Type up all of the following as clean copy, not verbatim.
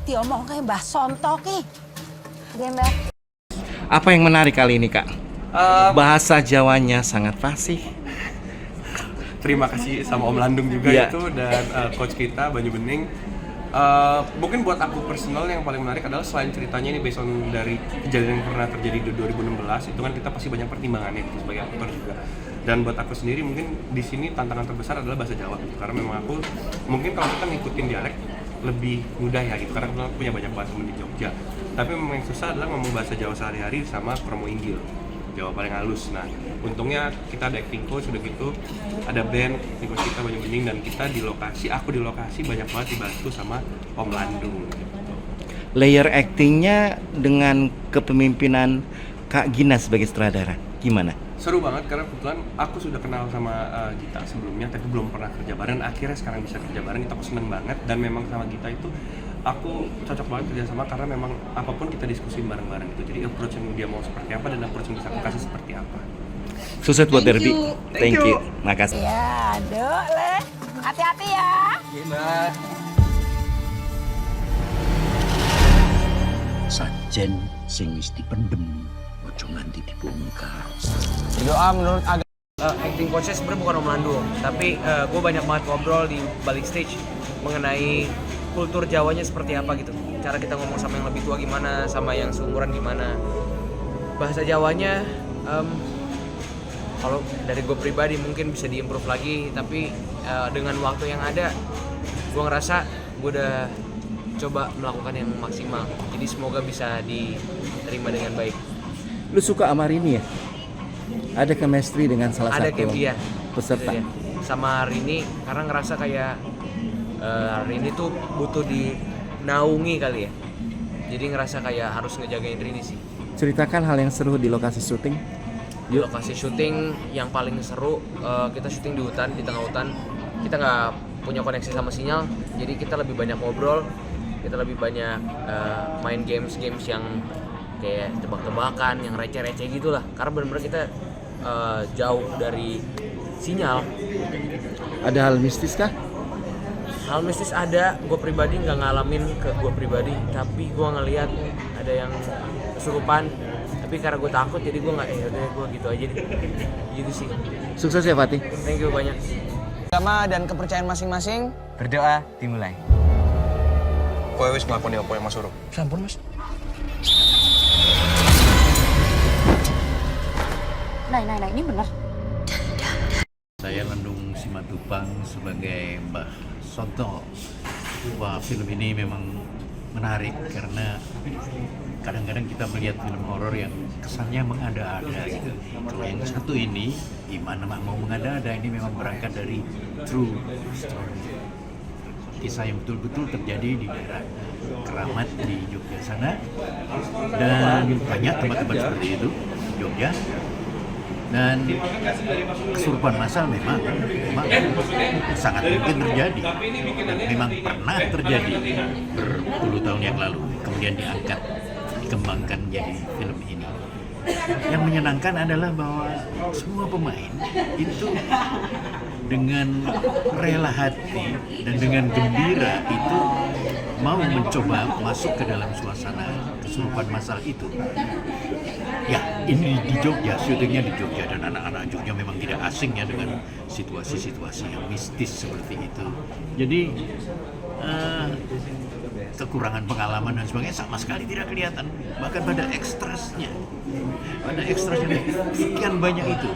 diomong kayak Mbah Sonto ki. Nggih, Mbah. Apa yang menarik kali ini, Kak? Bahasa Jawanya sangat fasih. Terima kasih sama Om Landung juga Iya. itu dan coach kita Banyu Bening. Mungkin buat aku personal yang paling menarik adalah selain ceritanya ini based on dari kejadian yang pernah terjadi di 2016, itu kan kita pasti banyak pertimbangannya gitu, sebagai aktor juga. Dan buat aku sendiri mungkin di sini tantangan terbesar adalah bahasa Jawa gitu. Karena memang aku mungkin kalau kita ngikutin dialek lebih mudah ya gitu, karena kita punya banyak bahasa di Jogja. Tapi memang yang susah adalah ngomong bahasa Jawa sehari-hari sama promo Inggil, Jawa paling halus. Nah, untungnya kita ada acting coach, udah gitu ada band, acting coach kita Banyu Bening, dan kita di lokasi, aku di lokasi banyak banget dibantu sama Om Landung gitu. Layer actingnya dengan kepemimpinan Kak Gina sebagai sutradara, gimana? Seru banget karena kebetulan aku sudah kenal sama Gita sebelumnya, tapi belum pernah kerja bareng. Akhirnya sekarang bisa kerja bareng, itu aku seneng banget. Dan memang sama Gita itu aku cocok banget kerja sama karena memang apapun kita diskusin bareng-bareng gitu. Jadi approach yang dia mau seperti apa dan approach yang bisa aku kasih seperti apa. Sukses buat Thank Derby. you. Thank you. Makasih. Ya, Dok, Le. Hati-hati ya. Sajen sing wis dipendem ojo nganti dibongkar. Berdoa menurut acting coachnya sebenarnya bukan Om Landung, tapi gue banyak banget ngobrol di balik stage mengenai kultur Jawanya seperti apa gitu. Cara kita ngomong sama yang lebih tua gimana, sama yang seumuran gimana. Bahasa Jawanya kalau dari gue pribadi mungkin bisa diimprove lagi, tapi dengan waktu yang ada gue ngerasa gue udah coba melakukan yang maksimal. Jadi semoga bisa diterima dengan baik. Lu suka sama Rini ya? Ada chemistry dengan salah Ada satu iya, peserta. itu dia. Sama Rini karena ngerasa kayak Rini tuh butuh dinaungi kali ya. Jadi ngerasa kayak harus ngejagain Rini sih. Ceritakan hal yang seru di lokasi syuting. Di lokasi syuting yang paling seru, kita syuting di hutan, di tengah hutan. Kita nggak punya koneksi sama sinyal, jadi kita lebih banyak ngobrol, kita lebih banyak main games yang kayak tebak-tebakan, yang receh-receh gitulah. Karena benar-benar kita jauh dari sinyal. Ada hal mistis kah? Hal mistis ada, gue pribadi nggak ngalamin ke gue pribadi, tapi gue ngelihat ada yang kesurupan. Tapi karena gue takut, jadi gue nggak, udah gue gitu aja deh. Gitu sih. Sukses ya Fatih. Thank you banyak. Agama dan kepercayaan masing-masing, berdoa dimulai. Kowe wis nglakoni apa yang Mas suruh? Sampun, Mas. Nah, ini benar. Saya Landung Simatupang sebagai Mbah Sonto. Wah, film ini memang menarik karena kadang-kadang kita melihat film horor yang kesannya mengada-ada gitu. Kalau yang satu ini, gimana mau mengada-ada, ini memang berangkat dari true story. Kisah yang betul-betul terjadi di daerah Keramat di Jogja sana, dan banyak tempat-tempat seperti itu di Jogja. Dan kesurupan massal memang sangat mungkin terjadi, memang pernah terjadi berpuluh tahun yang lalu, kemudian diangkat, dikembangkan jadi film ini. Yang menyenangkan adalah bahwa semua pemain itu dengan rela hati dan dengan gembira itu mau mencoba masuk ke dalam suasana kesurupan massal itu. Ya, ini di Jogja, syutingnya di Jogja, dan anak-anak Jogja memang tidak asing ya dengan situasi-situasi yang mistis seperti itu. Jadi kekurangan pengalaman dan sebagainya sama sekali tidak kelihatan. Bahkan pada ekstrasnya sekian banyak itu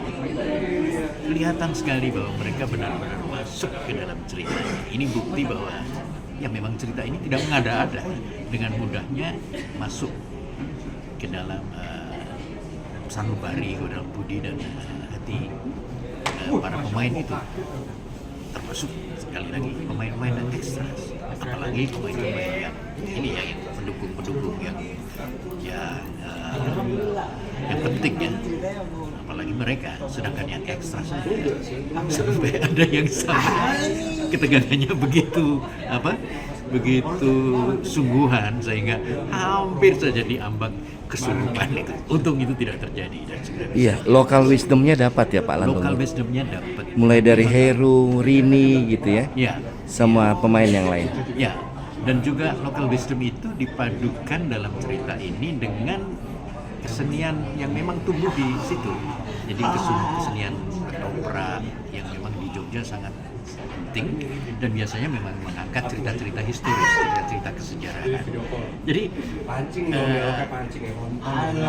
kelihatan sekali bahwa mereka benar-benar masuk ke dalam cerita. Ini bukti bahwa ya memang cerita ini tidak mengada-ada, dengan mudahnya masuk ke dalam sanubari, ke dalam budi dan hati para pemain itu, termasuk sekali lagi pemain-pemain dan ekstras, apalagi pemain-pemain yang ini ya, yang pendukung-pendukung yang penting ya, apalagi mereka, sedangkan yang ekstras sampai ada yang sampai ketegangannya begitu sungguhan sehingga hampir saja diambang kesurupan itu. Untung itu tidak terjadi dan segera bisa. Iya, local wisdomnya dapat ya Pak Landung. Local wisdomnya dapat. Mulai dari Heru, Rini gitu ya. Ya. Sama pemain yang lain. Ya, Dan juga local wisdom itu dipadukan dalam cerita ini dengan kesenian yang memang tumbuh di situ. Jadi kesenian opera yang memang di Jogja sangat penting dan biasanya memang mengangkat cerita-cerita historis, cerita-cerita kesejarahan. Jadi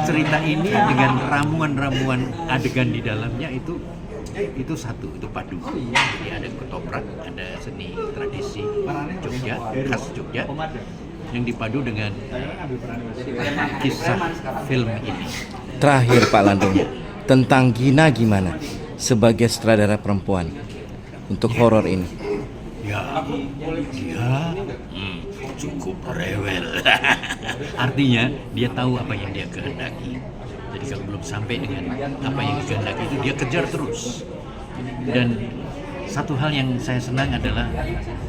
cerita ini dengan ramuan-ramuan adegan di dalamnya itu satu, itu padu. Jadi ada ketoprak, ada seni tradisi Jogja, khas Jogja yang dipadu dengan kisah film ini. Terakhir Pak Landung, tentang Gina gimana sebagai sutradara perempuan untuk horor ini? Ya, dia cukup rewel. Artinya dia tahu apa yang dia kehendaki. Jadi kalau belum sampai dengan apa yang dikehendaki itu dia kejar terus. Dan satu hal yang saya senang adalah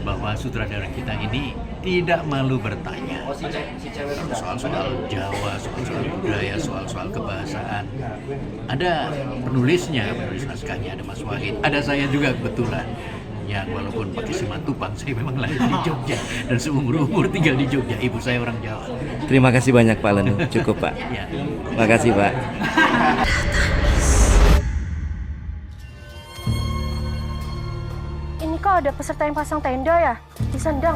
bahwa sutradara kita ini tidak malu bertanya soal-soal Jawa, soal-soal budaya, soal-soal kebahasaan. Ada penulis naskahnya, ada Mas Wahid, ada saya juga kebetulan. Ya walaupun pakai Simatupang, saya memang lahir di Jogja dan seumur-umur tinggal di Jogja. Ibu saya orang Jawa. Terima kasih banyak Pak Landung. Cukup Pak. Ya. Terima kasih Pak. Ini kok ada peserta yang pasang tenda ya? Di Sendang.